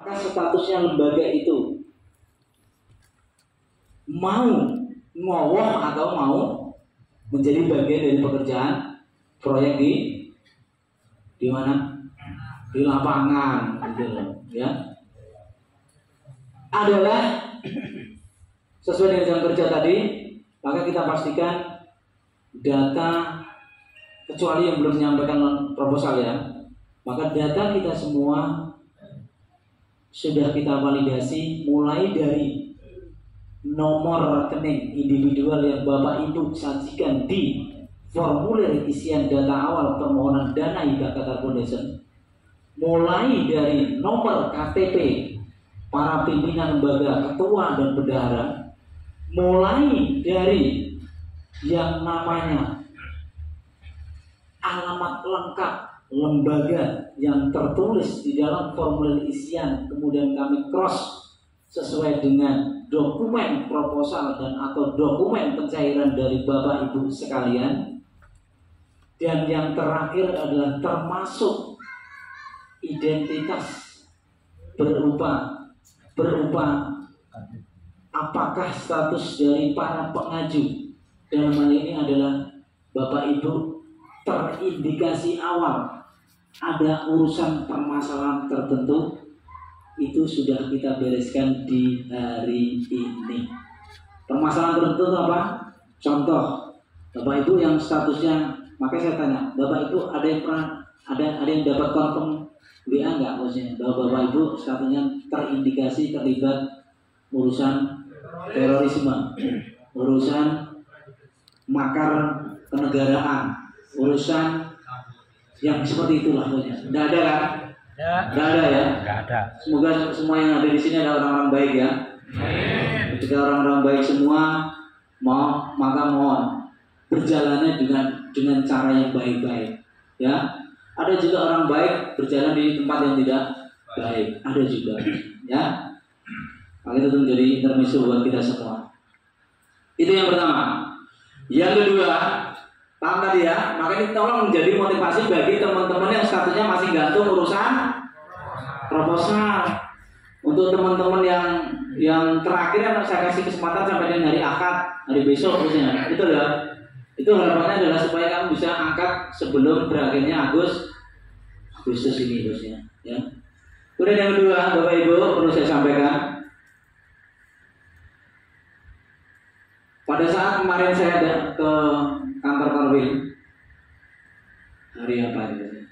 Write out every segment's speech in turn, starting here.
apakah statusnya lembaga itu mau ngowoh atau mau menjadi bagian dari pekerjaan proyek di mana? Di lapangan, gitu ya. Adalah sesuai dengan jam kerja tadi, maka kita pastikan data, kecuali yang belum menyampaikan proposal ya, maka data kita semua sudah kita validasi mulai dari nomor rekening individual yang Bapak Ibu sajikan di formulir isian data awal permohonan dana hibah Qatar Foundation, mulai dari nomor KTP para pimpinan lembaga, ketua dan bendahara, mulai dari yang namanya alamat lengkap lembaga yang tertulis di dalam formulir isian, kemudian kami cross sesuai dengan dokumen proposal dan atau dokumen pencairan dari Bapak Ibu sekalian. Dan yang terakhir adalah termasuk identitas berupa apakah status dari para pengaju, dalam hal ini adalah Bapak Ibu terindikasi awal ada urusan permasalahan tertentu, itu sudah kita bereskan di hari ini. Permasalahan tertentu apa? Contoh, Bapak Ibu yang statusnya, makanya saya tanya, Bapak Ibu ada yang pernah ada yang dapat confirm WA nggak, maksudnya bahwa Bapak Ibu statusnya terindikasi terlibat urusan terorisme, urusan makar kenegaraan, urusan yang seperti itulah maksudnya. Nggak ada kan? Nggak ada ya? Nggak ada. Semoga semua yang ada di sini adalah orang-orang baik ya. Ketika orang-orang baik semua maka mohon berjalannya dengan cara yang baik-baik ya. Ada juga orang baik berjalan di tempat yang tidak baik, ada juga ya. Maka itu menjadi intermezzo buat kita semua. Itu yang pertama. Yang kedua, paham tadi ya, maka ini tolong menjadi motivasi bagi teman-teman yang statusnya masih gantung urusan proposal. Untuk teman-teman yang terakhir yang saya kasih kesempatan sampai dengan hari Ahad, hari besok khususnya, itu ya. Itu harapannya adalah supaya kamu bisa angkat sebelum berakhirnya Agustus ini bosnya, ya. Kemudian yang kedua, Bapak Ibu perlu saya sampaikan. Pada saat kemarin saya ada ke kantor Korwil, hari apa itu?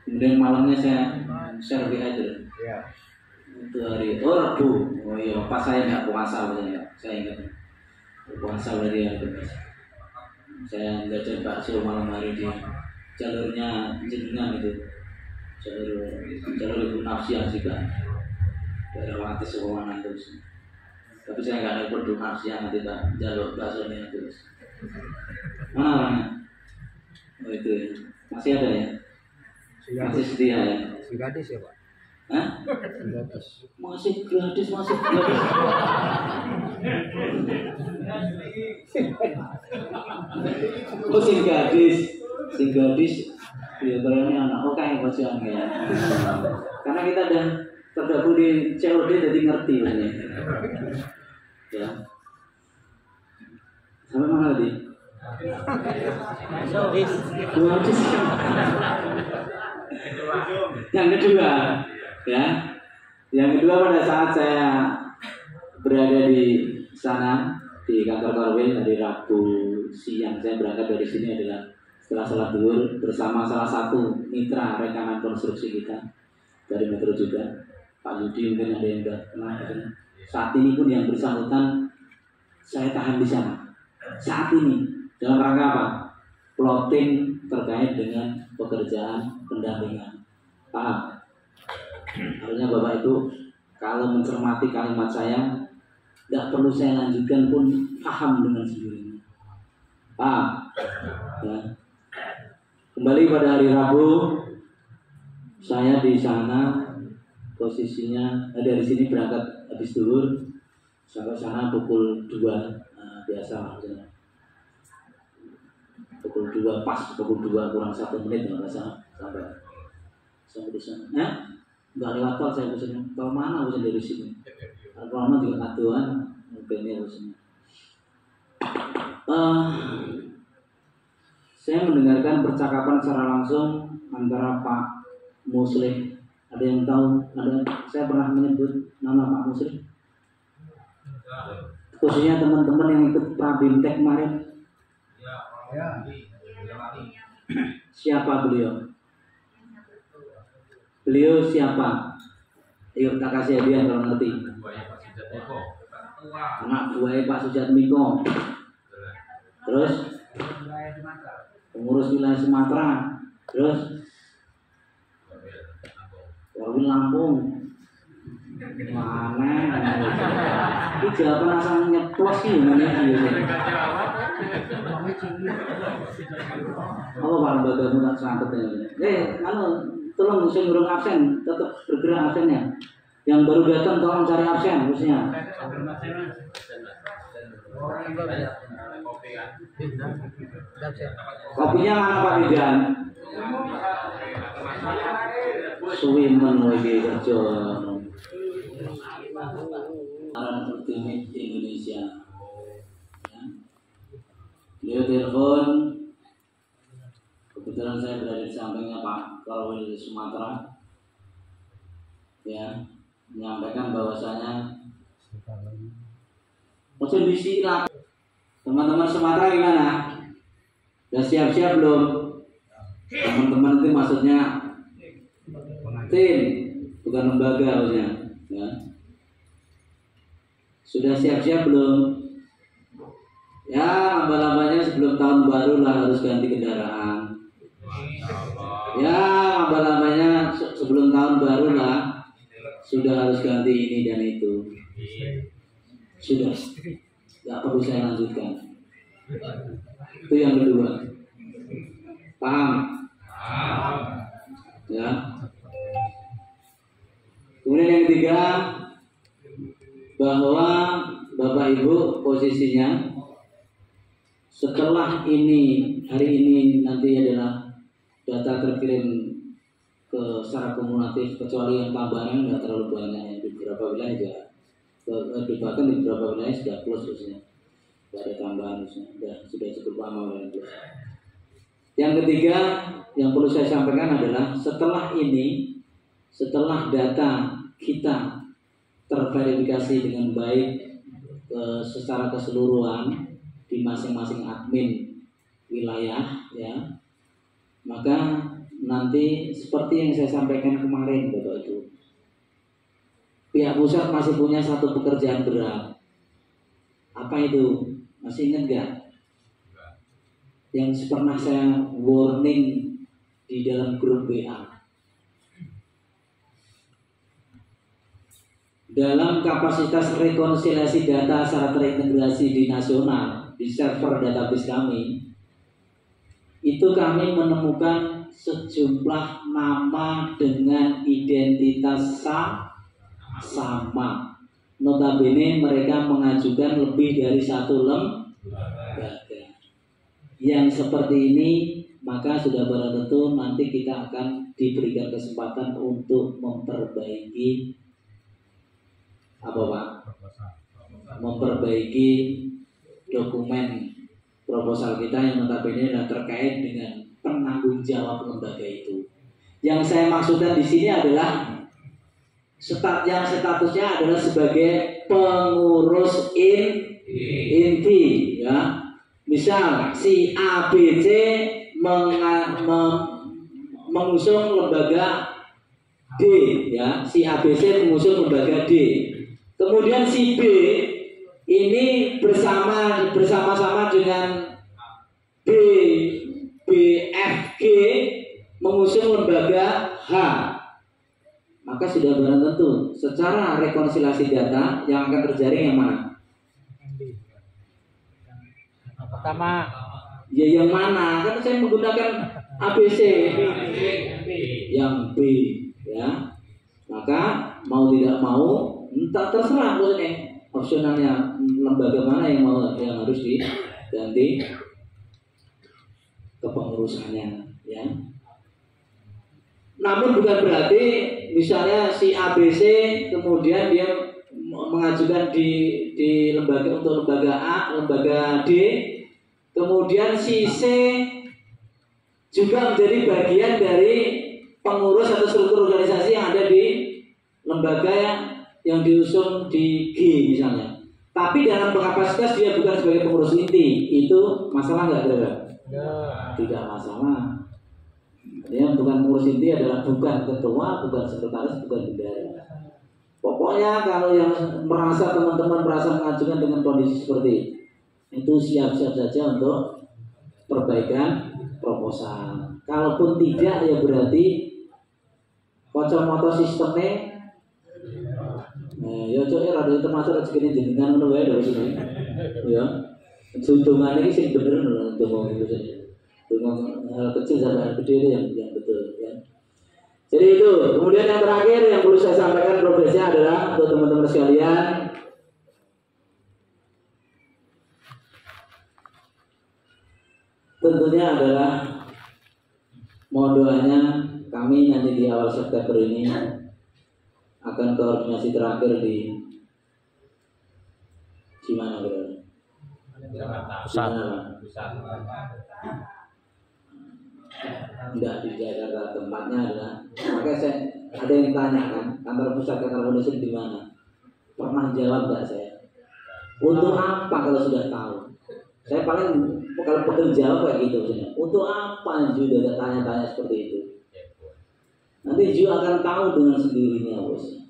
Kemudian malamnya saya share WA aja. Ya. Itu hari Rabu. Oh iya, pas saya nggak puasa bosnya, saya ingat. Puasa berarti ya. Saya nggak coba bakso malam hari di jalurnya jenengan itu, jalur ibu nafsi yang juga daerah Wates Sewanan terus. Tapi saya nggak ikut ibu nafsi yang nanti jalur baksonya terus. Mana orangnya? Oh itu ya. Masih ada ya? Masih setia ya? Gadis ya Pak? Hah? Masih gratis. Oh sing gadis ya kayaknya anak oke bacaan ya. Karena kita udah tergabung di COD jadi ngerti ini. Ya. Sampai mana tadi? Gadis. Yang kedua, ya. Yang kedua pada saat saya berada di sana di kantor Korwil hari Rabu siang, saya berangkat dari sini adalah setelah salat zuhur bersama salah satu mitra rekanan konstruksi kita dari Metro juga, Pak Yudi, mungkin ada yang sudah kenal. Saat ini pun yang bersangkutan saya tahan di sana. Saat ini dalam rangka apa? Plotting terkait dengan pekerjaan pendampingan. Paham? Harusnya Bapak Ibu kalau mencermati kalimat saya, tidak perlu saya lanjutkan pun paham dengan sendirinya. Paham? Ya. Kembali pada hari Rabu, saya di sana posisinya dari sini berangkat habis zuhur sampai sana pukul 2, biasa maksudnya. Pukul 2 pas, pukul 2 kurang 1 menit nggak salah sampai di sana. Nah, nggak lewat tol saya pesennya. Tol mana pesen dari sini? Kalau mana juga kaduan, mungkin ya pesennya. Saya mendengarkan percakapan secara langsung antara Pak Muslim. Ada yang tahu? Saya pernah menyebut nama Pak Muslim. Khususnya teman-teman yang ikut Prabimtek kemarin. Siapa beliau? Beliau siapa? Ayo tak kasih hadiah kalau ngerti. Anak buahnya Pak Sujatmiko. Terus pengurus wilayah Sumatera. Terus Warwil Lampung. Mana? Ini jawaban asal nyeplos sih mana dia. Apa Pak Lembaga tak sangkut ya? Tolong saya ngurung absen, tetap bergerak absennya. Yang baru datang tolong cari absen khususnya. Kopinya mana Pak Didan? Suwimen lagi kerja. Orang Ultimate Indonesia. Beliau telepon. Kebetulan saya berada di sampingnya Pak Korwil Sumatera. Ya, menyampaikan bahwasanya kondisi lah. Teman-teman Sumatera gimana? Sudah siap-siap belum? Teman-teman itu maksudnya tim, bukan lembaga maksudnya. Ya. Sudah siap-siap belum? Ya, lama-lamanya sebelum tahun baru lah harus ganti kendaraan. Ya, lama-lamanya sebelum tahun baru lah sudah harus ganti ini dan itu. Sudah, nggak perlu saya lanjutkan. Itu yang kedua. Paham? Ya. Kemudian yang ketiga, bahwa Bapak Ibu posisinya setelah ini, hari ini nanti adalah data terkirim ke secara kumulatif, kecuali yang tambahan nggak terlalu banyak yang di beberapa wilayah ya. Bahkan di beberapa wilayah sudah plus khususnya, tidak ada tambahan khususnya, sudah cukup lama dan plus. Yang ketiga yang perlu saya sampaikan adalah setelah ini, setelah data kita terverifikasi dengan baik secara keseluruhan di masing-masing admin wilayah, ya, maka nanti seperti yang saya sampaikan kemarin Bapak Ibu, pihak pusat masih punya satu pekerjaan berat. Apa itu? Masih ingat gak? Yang pernah saya warning di dalam grup WA. Dalam kapasitas rekonsiliasi data secara terintegrasi di nasional, di server database kami, itu kami menemukan sejumlah nama dengan identitas sama. Notabene mereka mengajukan lebih dari satu lembaga. Yang seperti ini maka sudah barang tentu nanti kita akan diberikan kesempatan untuk memperbaiki apa Pak? Memperbaiki dokumen proposal kita yang notabene adalah terkait dengan penanggung jawab lembaga itu. Yang saya maksudkan di sini adalah yang statusnya adalah sebagai pengurus inti, ya. Misal si ABC mengusung lembaga D, ya, si ABC mengusung lembaga D. Kemudian si B ini bersama-sama dengan BFG mengusung lembaga H. Maka sudah barang tentu secara rekonsiliasi data yang akan terjaring yang mana? Pertama, ya yang mana? Kan saya menggunakan ABC. Yang B, ya. Maka mau tidak mau, entah terserah maksudnya. Opsionalnya lembaga mana yang harus diganti kepengurusannya, ya. Namun bukan berarti misalnya si ABC kemudian dia mengajukan di lembaga untuk lembaga A, lembaga D, kemudian si C juga menjadi bagian dari pengurus atau struktur organisasi yang ada di lembaga yang diusung di G misalnya. Tapi dalam kapasitas dia bukan sebagai pengurus inti, itu masalah nggak kira-kira? Tidak masalah. Dia bukan pengurus inti adalah bukan ketua, bukan sekretaris, bukan bendahara. Pokoknya kalau yang merasa teman-teman merasa mengajukan dengan kondisi seperti itu siap-siap saja untuk perbaikan proposal. Kalaupun tidak ya berarti kacamata sistemnya ya coba ada termasuk rezeki jenengan ngono wae dari sini. Ya. Hitungan ini sih bener loh ngomong itu saja. Dengan hal kecil sampai hal gede itu yang betul ya. Jadi itu. Kemudian yang terakhir yang perlu saya sampaikan progresnya adalah untuk teman-teman sekalian, tentunya adalah mohon doanya kami nanti di awal September ini akan koordinasi terakhir di mana kira-kira? Pusat. Enggak di Jakarta, tempatnya adalah. Makanya saya ada yang tanya kan, kantor pusat kantor foundation di mana? Pernah jawab enggak saya? Untuk apa kalau sudah tahu? Saya paling kalau pernah jawab kayak gitu saja. Untuk apa juga tanya-tanya seperti itu? Nanti juga akan tahu dengan sendirinya bosnya.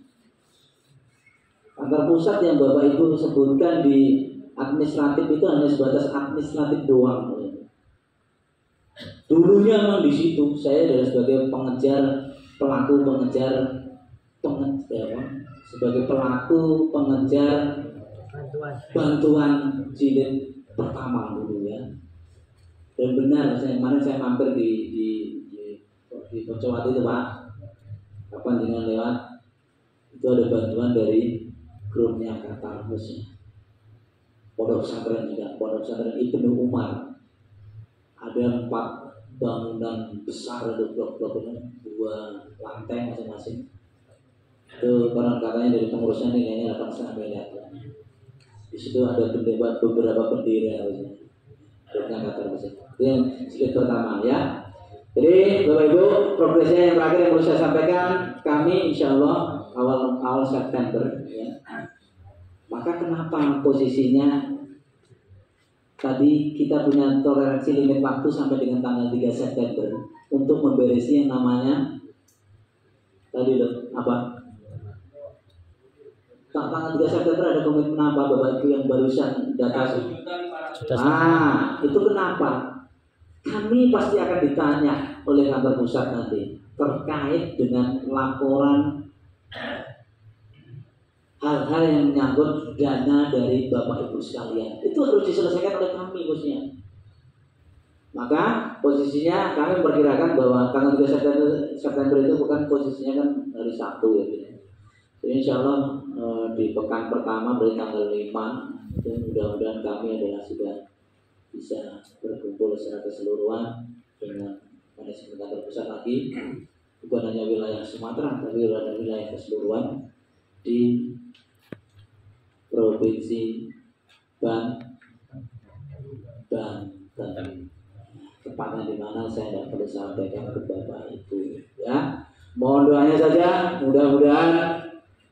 Kantor pusat yang Bapak Ibu sebutkan di administratif itu hanya sebatas administratif doang. Dulunya memang di situ saya adalah sebagai sebagai pelaku pengejar bantuan jilid pertama dulu ya. Dan benar kemarin saya mampir di Pocowati itu Pak. Kapan dengan lewat itu ada bantuan dari grupnya Katarmus. Pondok pesantren juga, pondok pesantren Ibnu Umar. Ada 4 bangunan besar untuk blok-bloknya 2 lantai masing-masing. Itu konon katanya dari pengurusnya nilainya 8,5 miliar. Di situ ada beberapa bendera grupnya Katarmus. Itu yang sedikit pertama ya. Jadi Bapak Ibu, progresnya yang terakhir yang perlu saya sampaikan, kami insya Allah awal September ya. Maka kenapa posisinya tadi kita punya toleransi limit waktu sampai dengan tanggal 3 September untuk memberesi yang namanya tadi loh, apa? Tanggal 3 September ada komitmen apa Bapak Ibu yang barusan data? Itu kenapa? Kami pasti akan ditanya oleh kantor pusat nanti terkait dengan laporan hal-hal yang menyangkut dana dari Bapak Ibu sekalian. Itu harus diselesaikan oleh kami bosnya. Maka posisinya kami memperkirakan bahwa tanggal 3 September itu bukan posisinya kan hari Sabtu ya. Jadi insya Allah di pekan pertama dari tanggal 5 itu mudah-mudahan kami adalah sudah bisa berkumpul secara keseluruhan dengan manajemen kantor pusat lagi, bukan hanya wilayah Sumatera tapi wilayah keseluruhan di provinsi Banten. Tepatnya di mana saya tidak perlu sampaikan ke Bapak Ibu ya. Mohon doanya saja, mudah-mudahan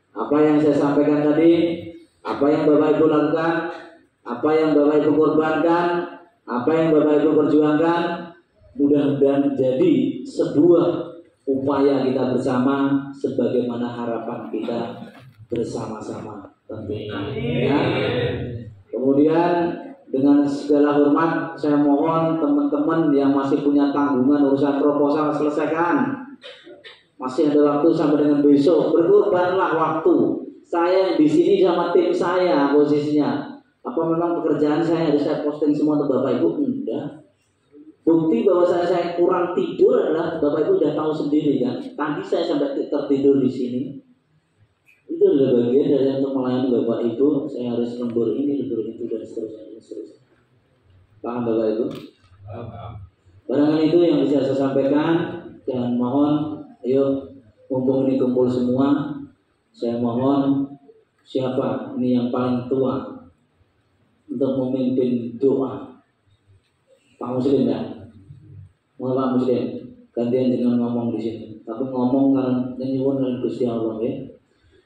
apa yang saya sampaikan tadi, apa yang Bapak Ibu lakukan, apa yang Bapak Ibu korbankan, apa yang Bapak Ibu perjuangkan, mudah-mudahan menjadi sebuah upaya kita bersama sebagaimana harapan kita bersama-sama tentunya. Ya. Kemudian dengan segala hormat saya mohon teman-teman yang masih punya tanggungan urusan proposal selesaikan. Masih ada waktu sampai dengan besok, berkorbanlah waktu. Saya di sini sama tim saya posisinya. Apa memang pekerjaan saya harus saya posting semua untuk Bapak Ibu? Enggak. Bukti bahwa saya kurang tidur adalah Bapak Ibu sudah tahu sendiri kan. Tadi saya sampai tertidur di sini. Itu adalah bagian dari untuk melayani Bapak Ibu. Saya harus lembur ini, lembur itu dan seterusnya. Paham Bapak Ibu? Barangkali itu yang bisa saya sampaikan. Dan mohon, ayo mumpung ini kumpul semua, saya mohon siapa ini yang paling tua untuk memimpin doa. Pak Muslim ya, mohon Pak Muslim, gantian jangan ngomong di sini, tapi ngomong karena nyuwun dengan Gusti Allah ya.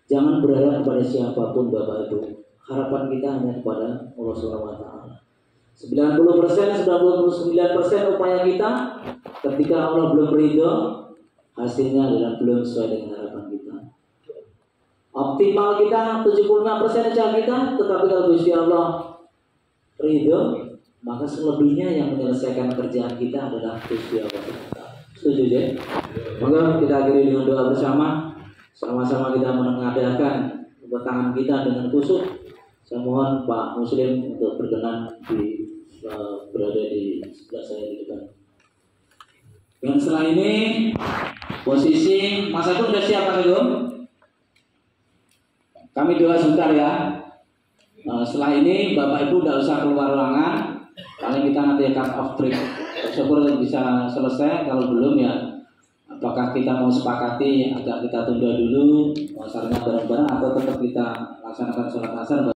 Jangan berharap kepada siapapun Bapak Ibu. Harapan kita hanya kepada Allah Subhanahu wa taala. 90%, 99% upaya kita ketika Allah belum ridho, hasilnya adalah belum sesuai dengan harapan kita. Optimal kita 75% saja kita, tetapi kalau Gusti Allah ridho, maka selebihnya yang menyelesaikan kerjaan kita adalah Gusti Allah. Setuju ya? Maka kita akhiri dengan doa bersama. Sama-sama kita mengadakan tangan kita dengan kusuk. Saya mohon Pak Muslim untuk berkenan berada di sebelah saya di depan. Dan setelah ini posisi Mas Agung sudah siap Mas Agung? Kami doa sebentar ya. Setelah ini Bapak Ibu tidak usah keluar ruangan. Paling kita nanti cut off break. Syukur bisa selesai. Kalau belum ya, apakah kita mau sepakati agak kita tunda dulu, asarnya bareng-bareng, atau tetap kita laksanakan sholat asar